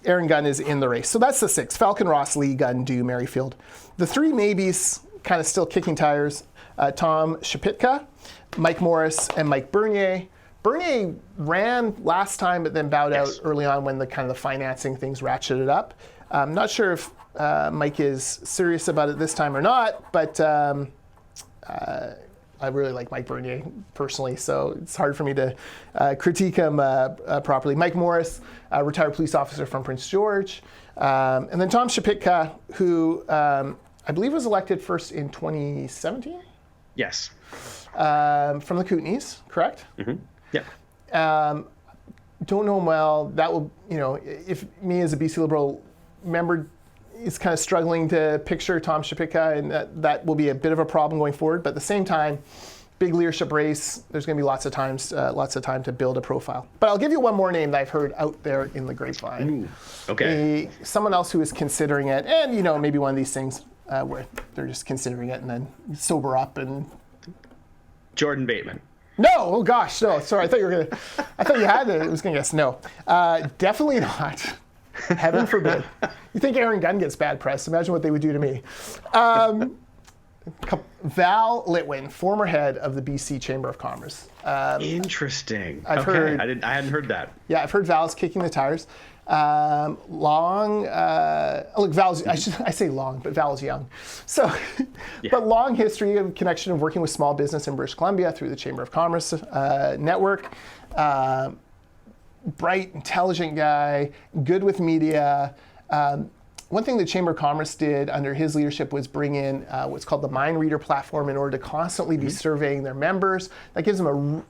Aaron Gunn is in the race. So that's the 6. Falcon, Ross, Lee, Gunn, Dew, Maryfield. The 3 maybes kind of still kicking tires. Tom Shapitka, Mike Morris, and Mike Bernier. Bernier ran last time, but then bowed out early on when the financing things ratcheted up. I'm not sure if Mike is serious about it this time or not, but I really like Mike Bernier personally, so it's hard for me to critique him properly. Mike Morris, retired police officer from Prince George. And then Tom Shapitka, who I believe was elected first in 2017? Yes. From the Kootenays, correct? Mm-hmm. Yeah. Don't know him well. That will, if me as a BC Liberal member is kind of struggling to picture Tom Shapitka, and that will be a bit of a problem going forward. But at the same time, big leadership race, there's going to be lots of time to build a profile. But I'll give you one more name that I've heard out there in the grapevine. Ooh, okay. Someone else who is considering it, and maybe one of these things where they're just considering it and then sober up and. Jordan Bateman. No, oh gosh, no. Sorry, I thought you had it. I was going to guess no. Definitely not. Heaven forbid. You think Aaron Gunn gets bad press? Imagine what they would do to me. Val Litwin, former head of the BC Chamber of Commerce. Interesting. I hadn't heard that. Yeah, I've heard Val's kicking the tires. Look, Val's, I say long, but Val's young. So, but long history of connection of working with small business in British Columbia through the Chamber of Commerce network. Bright, intelligent guy, good with media. one thing the Chamber of Commerce did under his leadership was bring in what's called the Mind Reader platform in order to constantly be surveying their members. That gives them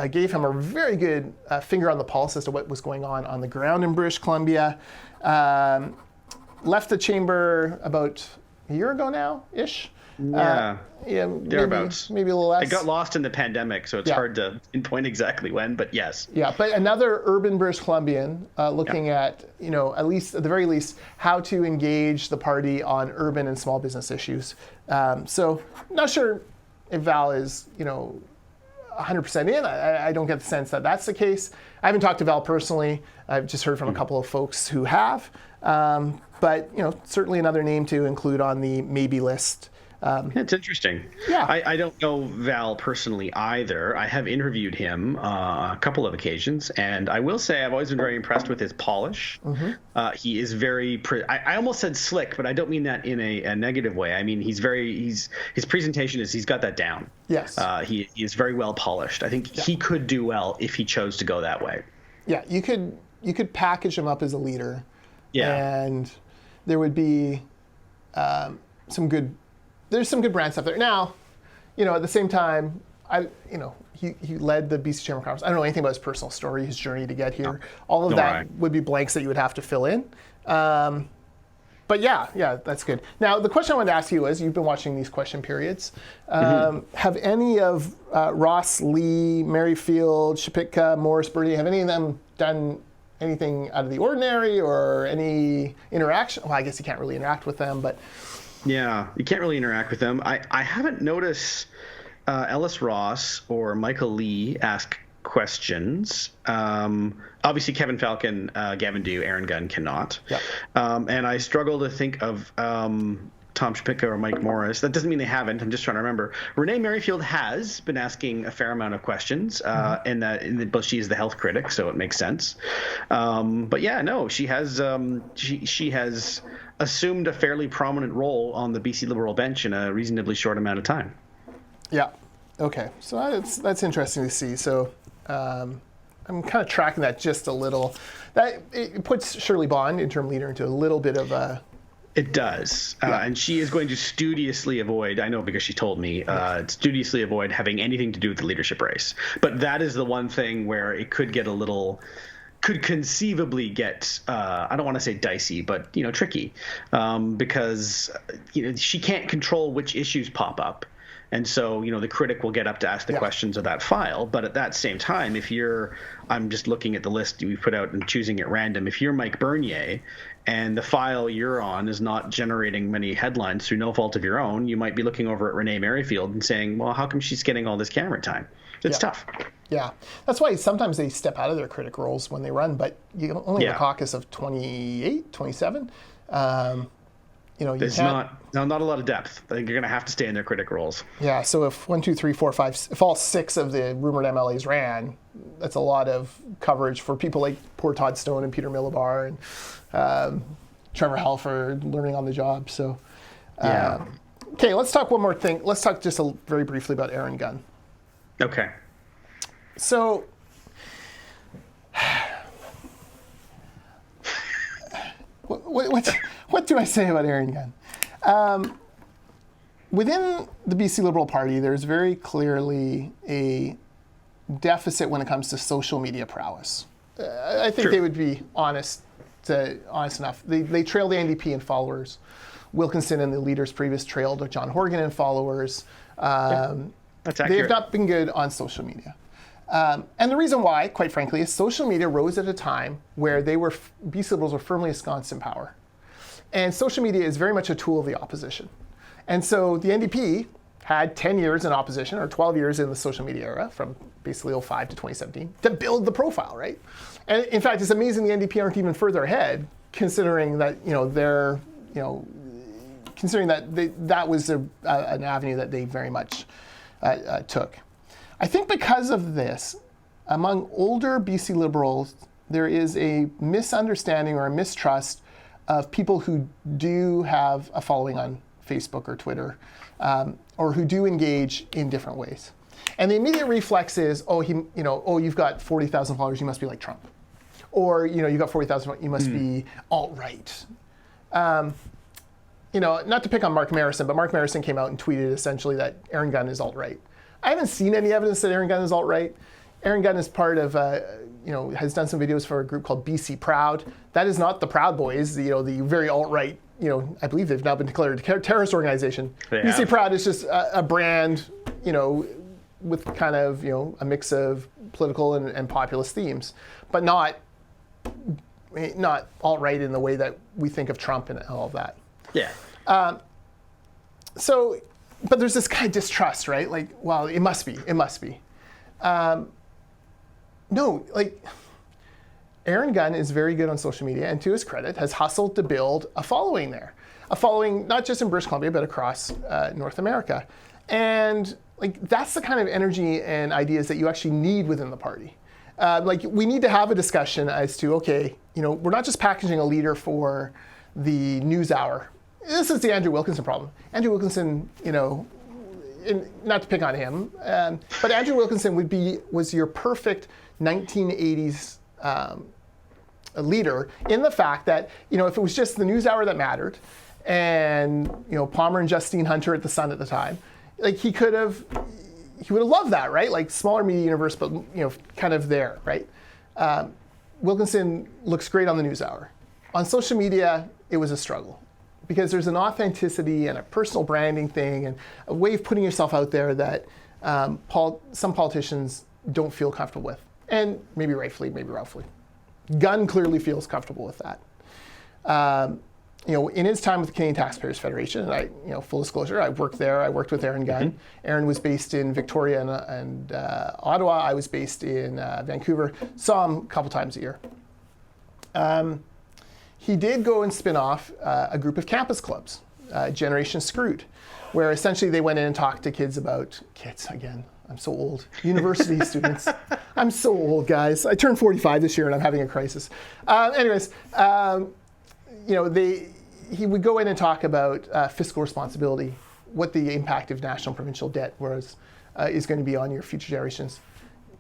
gave him a very good finger on the pulse as to what was going on the ground in British Columbia. Left the chamber about a year ago now-ish. Yeah, thereabouts. Maybe a little less. I got lost in the pandemic, so it's hard to pinpoint exactly when, but yes. Yeah, but another urban British Columbian looking at, at the very least, how to engage the party on urban and small business issues. So not sure if Val is, 100% in. I don't get the sense that that's the case. I haven't talked to Val personally. I've just heard from a couple of folks who have. But, certainly another name to include on the maybe list. It's interesting. Yeah. I don't know Val personally either. I have interviewed him a couple of occasions, and I will say I've always been very impressed with his polish. He is very, I almost said slick, but I don't mean that in a negative way. I mean, his presentation he's got that down. Yes. He is very well polished. I think he could do well if he chose to go that way. Yeah, you could package him up as a leader. Yeah. And there would be there's some good brand stuff there. Now, at the same time, he led the BC Chamber of Commerce. I don't know anything about his personal story, his journey to get here. No. All of that would be blanks that you would have to fill in. But yeah, that's good. Now, the question I wanted to ask you is, you've been watching these question periods. Have any of Ross, Lee, Maryfield, Shapitka, Morris, Birdie, have any of them done anything out of the ordinary or any interaction? Well, I guess you can't really interact with them, but... Yeah, you can't really interact with them. I haven't noticed Ellis Ross or Michael Lee ask questions. Obviously, Kevin Falcon, Gavin Dew, Aaron Gunn cannot. Yep. And I struggle to think of Tom Shapitka or Mike Morris. That doesn't mean they haven't. I'm just trying to remember. Renee Maryfield has been asking a fair amount of questions, but she is the health critic, so it makes sense. But yeah, no, she has she has assumed a fairly prominent role on the BC Liberal bench in a reasonably short amount of time. Yeah. Okay. So that's interesting to see. So I'm kind of tracking that just a little. That it puts Shirley Bond, interim leader, into a little bit of a... It does. And she is going to studiously avoid, I know because she told me, studiously avoid having anything to do with the leadership race. But that is the one thing where it could get could conceivably get, I don't want to say dicey, but, tricky. Because, she can't control which issues pop up. And so, the critic will get up to ask the questions of that file. But at that same time, I'm just looking at the list we put out and choosing at random. If you're Mike Bernier and the file you're on is not generating many headlines through no fault of your own, you might be looking over at Renee Maryfield and saying, well, how come she's getting all this camera time? It's tough. Yeah. That's why sometimes they step out of their critic roles when they run, but you only have a caucus of 28, 27. There's not a lot of depth. I think you're going to have to stay in their critic roles. Yeah, so if 1, 2, 3, 4, 5, if all 6 of the rumored MLAs ran, that's a lot of coverage for people like poor Todd Stone and Peter Millibar and Trevor Halford learning on the job. So, okay, let's talk one more thing. Let's talk just very briefly about Aaron Gunn. Okay. So, what do I say about Aaron Gunn? Within the BC Liberal Party, there's very clearly a deficit when it comes to social media prowess. I think they would be honest enough. They trail the NDP in followers. Wilkinson and the leaders previous trailed John Horgan in followers. That's accurate. They have not been good on social media. And the reason why, quite frankly, is social media rose at a time where BC Liberals were firmly ensconced in power. And social media is very much a tool of the opposition. And so the NDP had 10 years in opposition, or 12 years in the social media era, from basically 2005 to 2017, to build the profile, right? And in fact, it's amazing the NDP aren't even further ahead, considering that, considering that that was an avenue that they very much took. I think because of this, among older BC Liberals, there is a misunderstanding or a mistrust of people who do have a following on Facebook or Twitter, or who do engage in different ways. And the immediate reflex is, you've got 40,000 followers, you must be like Trump. Or, you've got 40,000, you must be alt-right. not to pick on Mark Marison, but Mark Marison came out and tweeted essentially that Aaron Gunn is alt-right. I haven't seen any evidence that Aaron Gunn is alt-right. Aaron Gunn is part of, has done some videos for a group called BC Proud. That is not the Proud Boys, the very alt-right, I believe they've now been declared a terrorist organization. BC Proud is just a brand, with kind of, a mix of political and populist themes, but not alt-right in the way that we think of Trump and all of that. Yeah. But there's this kind of distrust, right? Like, well, it must be. No, Aaron Gunn is very good on social media, and to his credit, has hustled to build a following there. A following not just in British Columbia, but across North America. And that's the kind of energy and ideas that you actually need within the party. We need to have a discussion as to, okay, we're not just packaging a leader for the news hour. This is the Andrew Wilkinson problem. Andrew Wilkinson, not to pick on him, but Andrew Wilkinson was your perfect 1980s leader in the fact that, if it was just the news hour that mattered, and Palmer and Justine Hunter at the Sun at the time, he would have loved that, right? Smaller media universe, but kind of there, right? Wilkinson looks great on the news hour. On social media, it was a struggle because there's an authenticity and a personal branding thing and a way of putting yourself out there that some politicians don't feel comfortable with. And maybe rightfully, maybe wrongfully. Gunn clearly feels comfortable with that. In his time with the Canadian Taxpayers Federation, and full disclosure, I worked there. I worked with Aaron Gunn. Mm-hmm. Aaron was based in Victoria and Ottawa. I was based in Vancouver. Saw him a couple times a year. He did go and spin off a group of campus clubs, Generation Screwed, where essentially they went in and talked to kids again. I'm so old. University students. I'm so old, guys. I turned 45 this year and I'm having a crisis. He would go in and talk about fiscal responsibility, what the impact of national provincial debt is going to be on your future generations.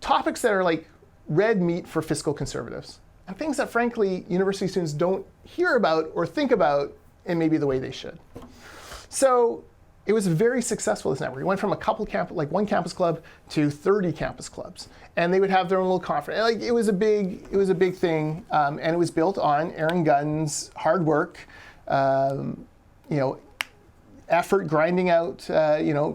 Topics that are like red meat for fiscal conservatives. And things that, frankly, university students don't hear about or think about in maybe the way they should. So it was very successful, this network. It went from one campus club to 30 campus clubs. And they would have their own little conference. It was a big thing. And it was built on Aaron Gunn's hard work, effort, grinding out,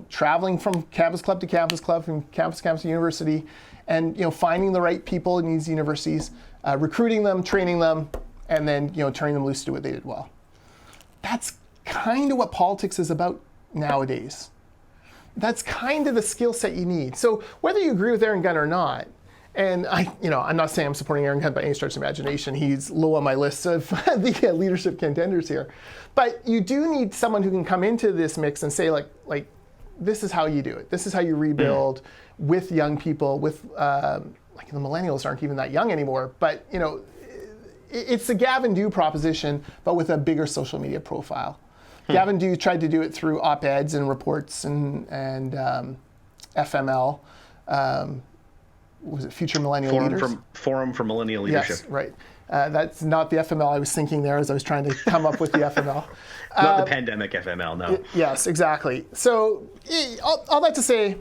traveling from campus club to campus club, from campus to campus to university, and finding the right people in these universities, recruiting them, training them, and then turning them loose to do what they did well. That's kind of what politics is about nowadays. That's kind of the skill set you need. So whether you agree with Aaron Gunn or not, and I'm not saying I'm supporting Aaron Gunn by any stretch of imagination. He's low on my list of the leadership contenders here. But you do need someone who can come into this mix and say, this is how you do it. This is how you rebuild with young people, with the millennials aren't even that young anymore. But, it's the Gavin Dew proposition, but with a bigger social media profile. Gavin Dew tried to do it through op-eds and reports and FML. Was it Future Millennial Leaders? Forum for Millennial Leadership. Yes, right. That's not the FML I was thinking there as I was trying to come up with the FML. Not the pandemic FML, no. Yes, exactly. So all that to say,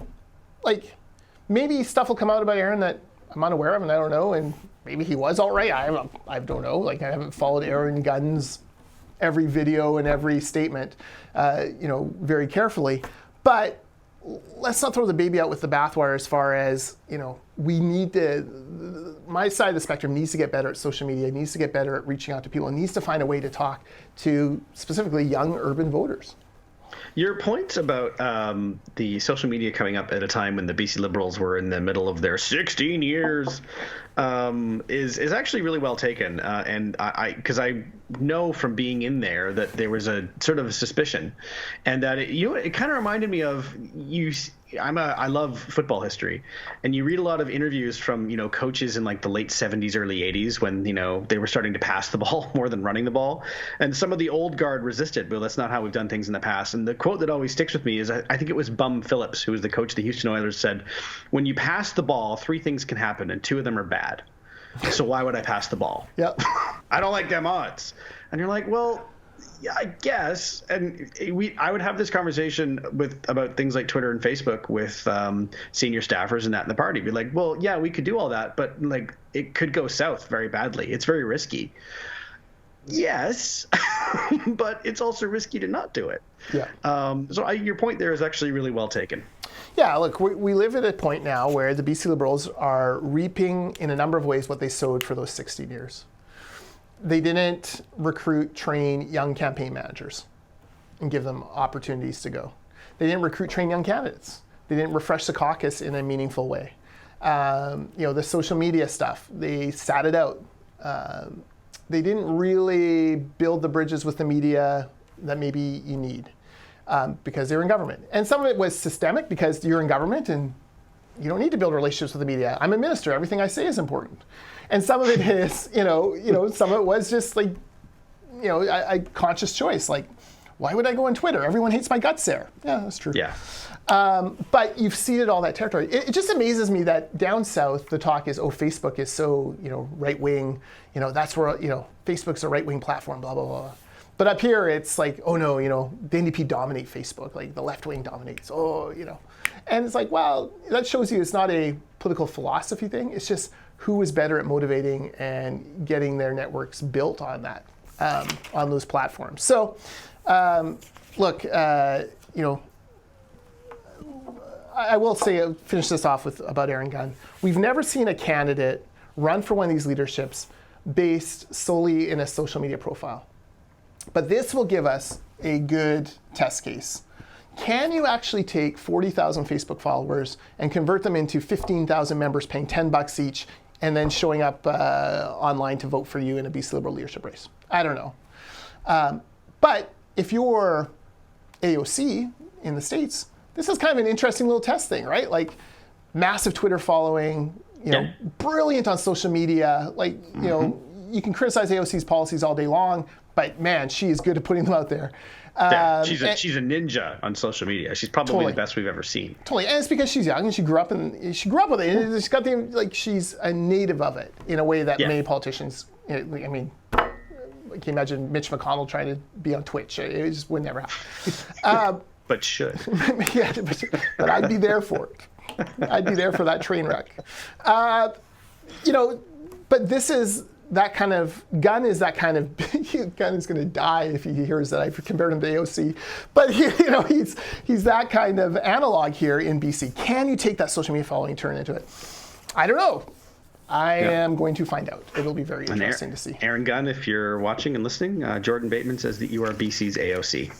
maybe stuff will come out about Aaron that I'm unaware of and I don't know, and maybe he was all right. I don't know. I haven't followed Aaron Gunn's every video and every statement, very carefully. But let's not throw the baby out with the bathwater as far as, we need to, my side of the spectrum needs to get better at social media, needs to get better at reaching out to people, and needs to find a way to talk to specifically young urban voters. Your point about the social media coming up at a time when the BC Liberals were in the middle of their 16 years is actually really well taken. And because I know from being in there that there was a sort of a suspicion, and that it kind of reminded me of I love football history, and you read a lot of interviews from coaches in the late 70s, early 80s when they were starting to pass the ball more than running the ball, and some of the old guard resisted. But that's not how we've done things in the past. And the quote that always sticks with me is I think it was Bum Phillips, who was the coach of the Houston Oilers, said, "When you pass the ball, 3 things can happen, and 2 of them are bad. So why would I pass the ball? Yep. I don't like them odds." And you're like, well, Yeah, I guess. And I would have this conversation about things like Twitter and Facebook with senior staffers and that in the party. Be like, well, yeah, we could do all that, but like it could go south very badly. It's very risky. Yes, but it's also risky to not do it. Yeah. So your point there is actually really well taken. Yeah, look, we live at a point now where the BC Liberals are reaping in a number of ways what they sowed for those 16 years. They didn't recruit, train young campaign managers and give them opportunities to go. They didn't recruit, train young candidates. They didn't refresh the caucus in a meaningful way. The social media stuff, they sat it out. They didn't really build the bridges with the media that maybe you need because they're in government. And some of it was systemic because you're in government and you don't need to build relationships with the media. I'm a minister. Everything I say is important. And some of it is, some of it was just like, a conscious choice. Like, why would I go on Twitter? Everyone hates my guts there. Yeah, that's true. Yeah. But you've ceded all that territory. It just amazes me that down south, the talk is, Facebook is so, right wing. That's where, Facebook's a right wing platform, blah, blah, blah. But up here, it's like, oh no, the NDP dominate Facebook, like the left wing dominates. And it's like, well, that shows you it's not a political philosophy thing. It's just who is better at motivating and getting their networks built on that, on those platforms. So, look, I will say, finish this off about Aaron Gunn. We've never seen a candidate run for one of these leaderships based solely in a social media profile. But this will give us a good test case. Can you actually take 40,000 Facebook followers and convert them into 15,000 members paying $10 each and then showing up online to vote for you in a BC Liberal leadership race? I don't know. But if you're AOC in the States, this is kind of an interesting little test thing, right? Like massive Twitter following, brilliant on social media. Like, you can criticize AOC's policies all day long, but man, she is good at putting them out there. She's a ninja on social media. She's probably the best we've ever seen. Totally, and it's because she's young and she grew up with it. And she's got she's a native of it in a way that many politicians. I mean, can you imagine Mitch McConnell trying to be on Twitch? It just would never happen. But should. Yeah, but I'd be there for it. I'd be there for that train wreck. But this is that kind of, Gunn is that kind of, Gunn is going to die if he hears that I've compared him to AOC. But he's that kind of analog here in BC. Can you take that social media following and turn it into it? I don't know. I am going to find out. It'll be very interesting to see. Aaron Gunn, if you're watching and listening, Jordan Bateman says that you are BC's AOC.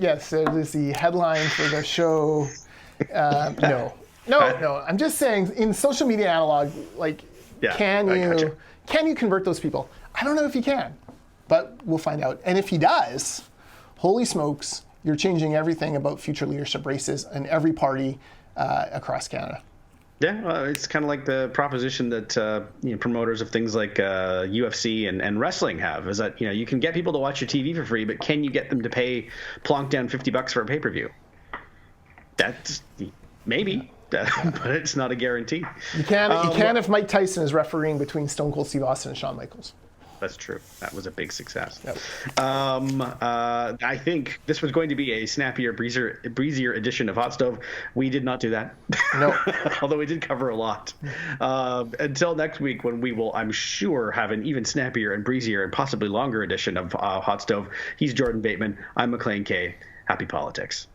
Yes, it is the headline for the show. No. I'm just saying, in social media analog, can you convert those people? I don't know if he can, but we'll find out. And if he does, holy smokes, you're changing everything about future leadership races in every party across Canada. Yeah, well, it's kind of like the proposition that promoters of things like UFC and wrestling have, is that you can get people to watch your TV for free, but can you get them to plonk down $50 for a pay-per-view? That's maybe. But it's not a guarantee. You can if Mike Tyson is refereeing between Stone Cold Steve Austin and Shawn Michaels. That's true. That was a big success. Yep. I think this was going to be a snappier, breezier edition of Hot Stove. We did not do that. No. Although we did cover a lot. Until next week, when we will, I'm sure, have an even snappier and breezier and possibly longer edition of Hot Stove. He's Jordan Bateman. I'm Maclean K. Happy politics.